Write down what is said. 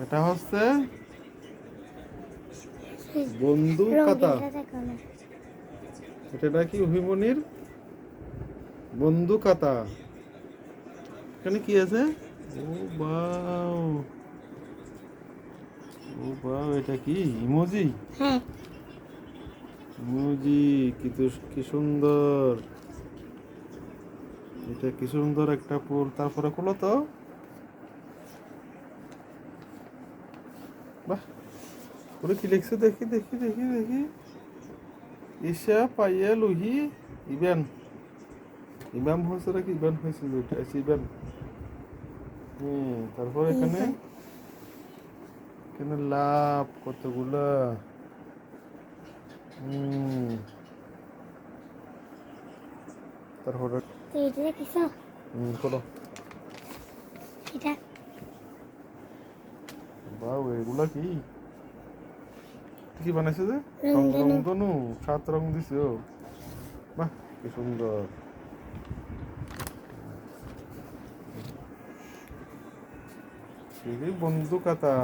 এটা হচ্ছে বন্ধু কাতা। এটা নাকি অভিমনির বন্ধু কাতা। এখানে কি আছে? ও বাও, ও বাও, এটা কি ইমোজি? হ্যাঁ। ইমোজি, কি সুন্দর। এটা কি সুন্দর একটা ফুল। তারপরে খোলো তো। বাহ, ওরে কি লিখছে দেখি দেখি দেখি দেখি। ঈশা পাইয়া লুহি ইবেন। ইমাম হয়েছে নাকি ইবেন হয়েছিল? এটা আছে ইবেন। তারপর এখানে এখানে লাভ কতগুলা। তারপরে তো এটা কিছু খোলো। এটা বাউ, এগুলা কি কি বানাইছে যে? রংধনু। রংধনু, 7 রং দিছে। ও বাহ, কি সুন্দর। এই বন্ধু কাতা।